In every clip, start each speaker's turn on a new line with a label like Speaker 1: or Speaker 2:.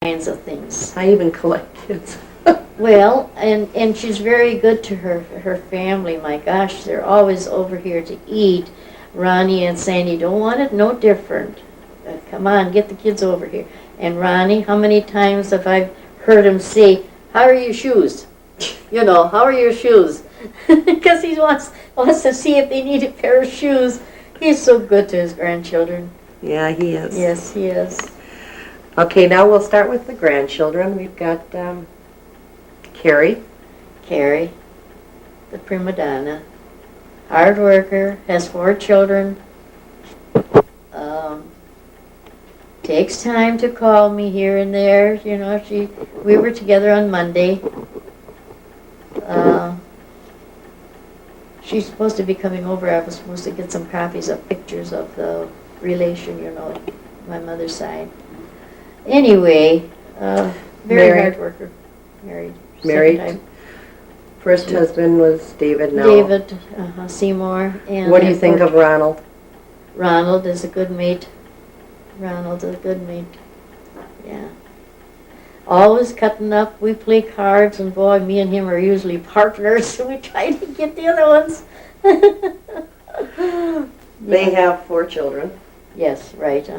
Speaker 1: kinds of things.
Speaker 2: I even collect kids.
Speaker 1: Well, and she's very good to her family. My gosh, they're always over here to eat. Ronnie and Sandy don't want it no different. Come on, get the kids over here. And Ronnie, how many times have I heard him say, "How are your shoes?" You know, "How are your shoes?" Because he wants to see if they need a pair of shoes. He's so good to his grandchildren.
Speaker 2: Yeah, he is.
Speaker 1: Yes, he is.
Speaker 2: Okay, now we'll start with the grandchildren. We've got Carrie.
Speaker 1: Carrie, the prima donna, hard worker, has 4 children, takes time to call me here and there. You know, we were together on Monday. She's supposed to be coming over. I was supposed to get some copies of pictures of the relation, you know, my mother's side. Anyway, very
Speaker 2: Married.
Speaker 1: hard worker. Married.
Speaker 2: Married.
Speaker 1: Second time.
Speaker 2: First husband was David now.
Speaker 1: David Seymour. And
Speaker 2: What do you think of Ronald?
Speaker 1: Ronald is a good mate. Ronald is a good mate. Yeah. Always cutting up. We play cards, and boy, me and him are usually partners, so we try to get the other ones.
Speaker 2: They have 4 children.
Speaker 1: Yes, right,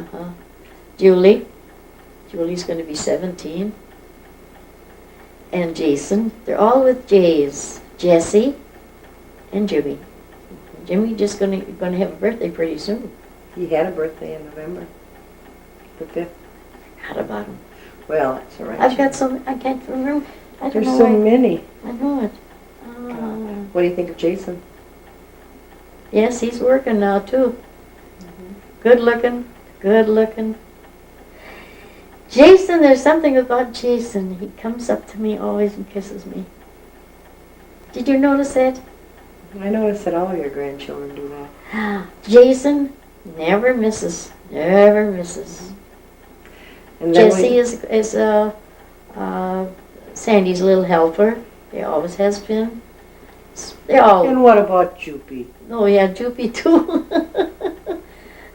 Speaker 1: Julie. Julie's going to be 17. And Jason. They're all with J's. Jesse and Jimmy. Jimmy just going to have a birthday pretty soon.
Speaker 2: He had a birthday in November, the 5th.
Speaker 1: How about him?
Speaker 2: Well, that's all right.
Speaker 1: I've got some, I can't remember. I don't
Speaker 2: There's
Speaker 1: know
Speaker 2: so
Speaker 1: why.
Speaker 2: many.
Speaker 1: I know it.
Speaker 2: What do you think of Jason?
Speaker 1: Yes, he's working now, too. Good looking, good looking. Jason, there's something about Jason. He comes up to me always and kisses me. Did you notice that?
Speaker 2: I noticed that all your grandchildren do that.
Speaker 1: Jason never misses. Never misses.
Speaker 2: And then
Speaker 1: Jesse is Sandy's little helper. He always has been. They all.
Speaker 2: And what about Joopy?
Speaker 1: Oh yeah, Joopy too.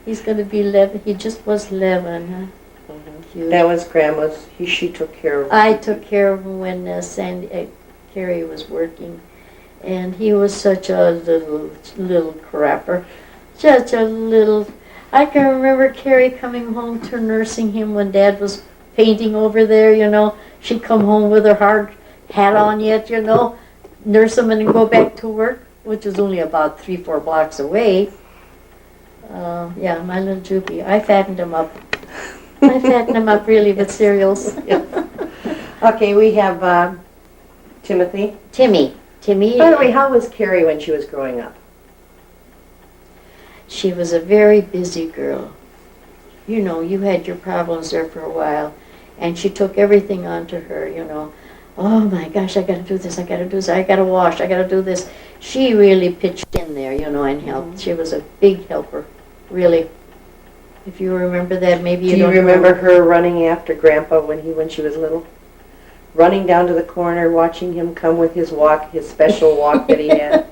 Speaker 1: He's going to be 11. He just was 11, huh? Cute.
Speaker 2: That was Grandma's. She took care of him.
Speaker 1: I took care of him when Carrie was working, and he was such a little crapper, such a little. I can remember Carrie coming home to nursing him when Dad was painting over there. You know, she'd come home with her hard hat on yet. You know, nurse him and then go back to work, which was only about 3-4 blocks away. Yeah, my little Joopy. I fattened him up. I fatten them up really with cereals.
Speaker 2: Okay, we have Timothy.
Speaker 1: Timmy.
Speaker 2: By the way, how was Carrie when she was growing up?
Speaker 1: She was a very busy girl. You know, you had your problems there for a while, and she took everything onto her, you know. Oh my gosh, I got to do this, I got to do this, I got to wash, I got to do this. She really pitched in there, you know, and helped. She was a big helper, really. If you remember that, maybe you don't.
Speaker 2: Do you remember her running after Grandpa when she was little? Running down to the corner, watching him come with his walk, his special walk that he had.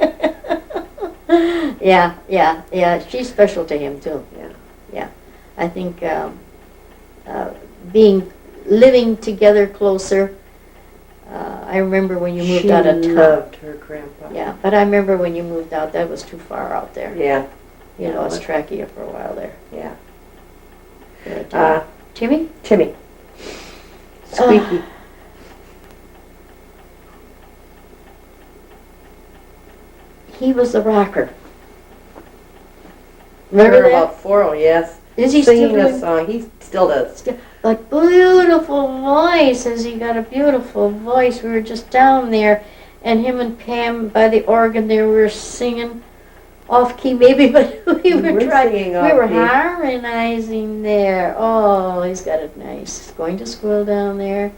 Speaker 1: Yeah. She's special to him too. Yeah. I think living together closer. I remember when you moved out of town.
Speaker 2: She loved her grandpa.
Speaker 1: Yeah, but I remember when you moved out, that was too far out there.
Speaker 2: Yeah.
Speaker 1: You lost track of you for a while there.
Speaker 2: Yeah.
Speaker 1: Timmy?
Speaker 2: Timmy. Squeaky.
Speaker 1: He was the rocker. Remember that?
Speaker 2: About 4, yes.
Speaker 1: Is he
Speaker 2: singing
Speaker 1: still
Speaker 2: a song? He still does.
Speaker 1: Like beautiful voice. Has he got a beautiful voice? We were just down there, and him and Pam by the organ there were singing off key, maybe, but we were trying. We were harmonizing there. Oh, he's got it nice. He's going to school down there.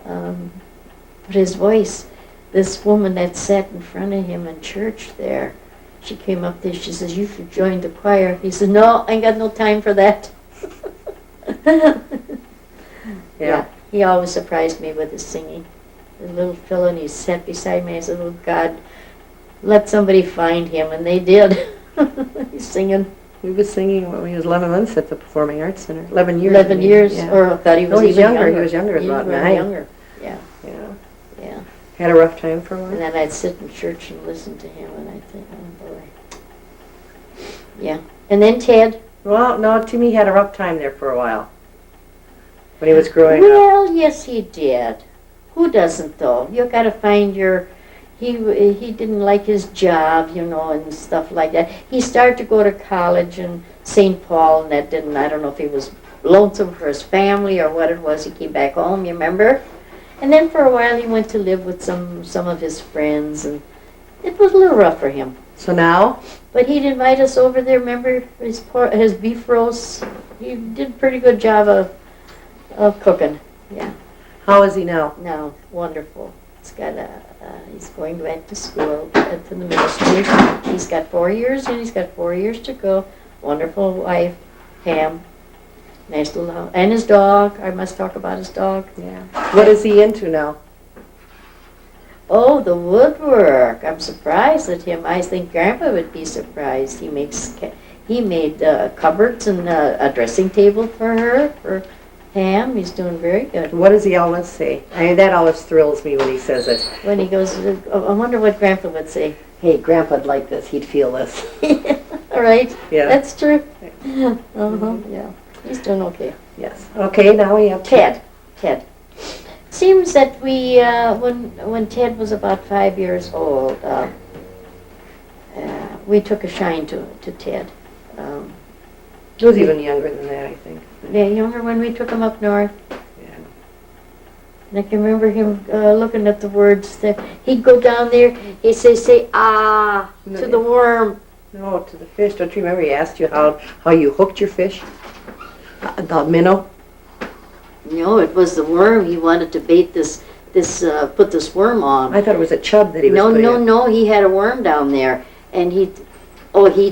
Speaker 1: But his voice, this woman that sat in front of him in church there, she came up there, she says, "You should join the choir." He said, "No, I ain't got no time for that." Yeah, he always surprised me with his singing. The little fellow, and he sat beside me. I said, "Oh God, let somebody find him," and they did. He's singing.
Speaker 2: We was singing when he was 11 months at the Performing Arts Center. 11 years.
Speaker 1: 11 years,
Speaker 2: Yeah.
Speaker 1: or I thought he was
Speaker 2: No, he's
Speaker 1: even
Speaker 2: younger. He was younger,
Speaker 1: He
Speaker 2: about
Speaker 1: was
Speaker 2: 9.
Speaker 1: younger, yeah,
Speaker 2: Yeah.
Speaker 1: yeah.
Speaker 2: Had a rough time for a
Speaker 1: And
Speaker 2: while.
Speaker 1: then I'd sit in church and listen to him, and I'd think, oh boy. Yeah. And then Ted.
Speaker 2: Well, no, Timmy had a rough time there for a while. When he was growing up.
Speaker 1: Well, yes, he did. Who doesn't, though? You got to find your. He didn't like his job, you know, and stuff like that. He started to go to college in St. Paul, and that didn't. I don't know if he was lonesome for his family or what it was. He came back home, you remember? And then for a while, he went to live with some of his friends, and it was a little rough for him.
Speaker 2: So now?
Speaker 1: But he'd invite us over there. Remember his beef roast? He did a pretty good job of cooking. Yeah.
Speaker 2: How is he now?
Speaker 1: Now, wonderful. He's going back to school, to the ministry. He's got 4 years, and he's got 4 years to go. Wonderful wife, Pam. Nice little house. And his dog. I must talk about his dog.
Speaker 2: Yeah. What is he into now?
Speaker 1: Oh, the woodwork. I'm surprised at him. I think Grandpa would be surprised. He made cupboards and a dressing table for her, for Pam. He's doing very good.
Speaker 2: What does he always say? I mean, that always thrills me when he says it.
Speaker 1: When he goes, I wonder what Grandpa would say.
Speaker 2: Hey, Grandpa'd like this. He'd feel this.
Speaker 1: All right.
Speaker 2: Yeah.
Speaker 1: That's true. Yeah. He's doing okay.
Speaker 2: Yes. Okay, now we have
Speaker 1: Ted. Seems that we, when Ted was about 5 years old, we took a shine to Ted.
Speaker 2: He was even younger than that, I think.
Speaker 1: Yeah, younger when we took him up north.
Speaker 2: Yeah.
Speaker 1: And I can remember him looking at the words. He'd go down there, he'd say ah, to the worm.
Speaker 2: No, to the fish. Don't you remember he asked you how you hooked your fish? The minnow?
Speaker 1: No, it was the worm. He wanted to bait put this worm on.
Speaker 2: I thought it was a chub that he was putting in.
Speaker 1: No, he had a worm down there. And he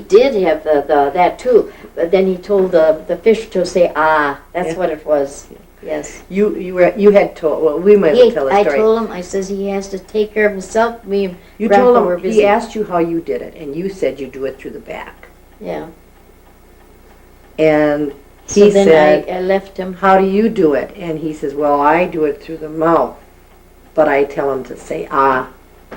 Speaker 1: did have that too. But then he told the fish to say, ah. That's what it was. Yes.
Speaker 2: You had told, well, we might as well tell the story.
Speaker 1: I told him, I says he has to take care of himself. Me and
Speaker 2: You
Speaker 1: Grandpa
Speaker 2: told
Speaker 1: were
Speaker 2: him,
Speaker 1: busy.
Speaker 2: he asked you how you did it, and you said you do it through the back.
Speaker 1: Yeah.
Speaker 2: And
Speaker 1: So
Speaker 2: he
Speaker 1: then
Speaker 2: said,
Speaker 1: I left him.
Speaker 2: how do you do it? And he says, well, I do it through the mouth, but I tell him to say ah.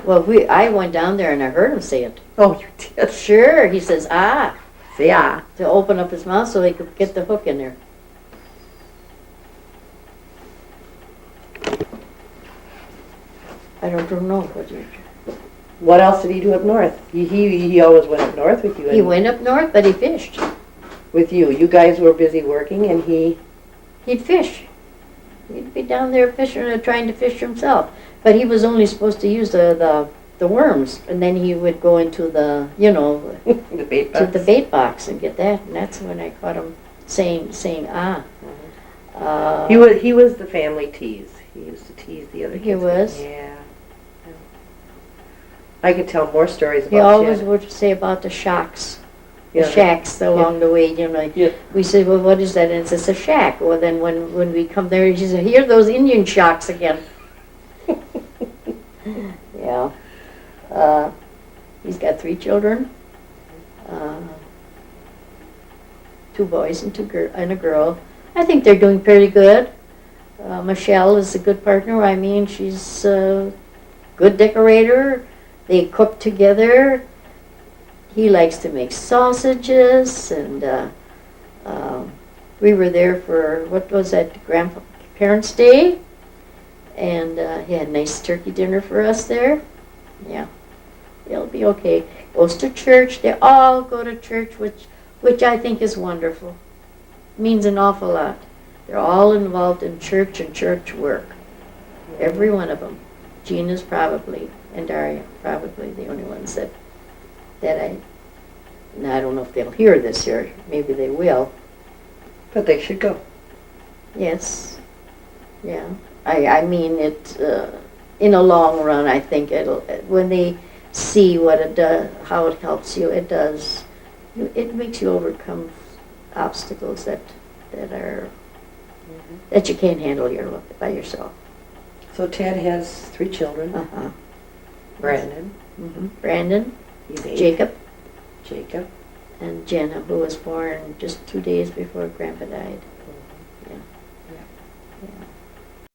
Speaker 1: Well, I went down there and I heard him say it.
Speaker 2: Oh, you did?
Speaker 1: Sure, he says ah,
Speaker 2: Say ah.
Speaker 1: to open up his mouth so he could get the hook in there. I don't know what you.
Speaker 2: What else did he do up north? He always went up north with you.
Speaker 1: He went up north, but he fished.
Speaker 2: With you. You guys were busy working, and
Speaker 1: He'd fish. He'd be down there fishing, trying to fish himself. But he was only supposed to use the worms, and then he would go into the,
Speaker 2: the bait box.
Speaker 1: to the bait box and get that. And that's when I caught him saying ah.
Speaker 2: He was the family tease. He used to tease the other kids.
Speaker 1: He was?
Speaker 2: Yeah. I could tell more stories about
Speaker 1: He always
Speaker 2: Ted.
Speaker 1: would say about the shacks.
Speaker 2: Yeah,
Speaker 1: The shacks along the way,
Speaker 2: Yeah.
Speaker 1: We said, well, what is that? And it says a shack. Well, then when we come there, he said, here are those Indian shacks again. Yeah. He's got 3 children. 2 boys and a girl. I think they're doing pretty good. Michelle is a good partner. I mean, she's a good decorator. They cook together. He likes to make sausages, and we were there for, what was that, Grandparents' Day, and he had a nice turkey dinner for us there. Yeah, it'll be okay. Goes to church. They all go to church, which I think is wonderful. Means an awful lot. They're all involved in church and church work. Every one of them. Gina's probably, and Daria probably the only ones that I don't know if they'll hear this here. Maybe they will.
Speaker 2: But they should go.
Speaker 1: Yes. Yeah. I mean, it, in a long run, I think when they see what it does, how it helps you, it does. It makes you overcome obstacles that you can't handle by yourself.
Speaker 2: So Ted has 3 children.
Speaker 1: Uh-huh.
Speaker 2: Brandon.
Speaker 1: Brandon,
Speaker 2: He's 8.
Speaker 1: Jacob,
Speaker 2: Jacob.
Speaker 1: and Jenna, who was born just 2 days before Grandpa died.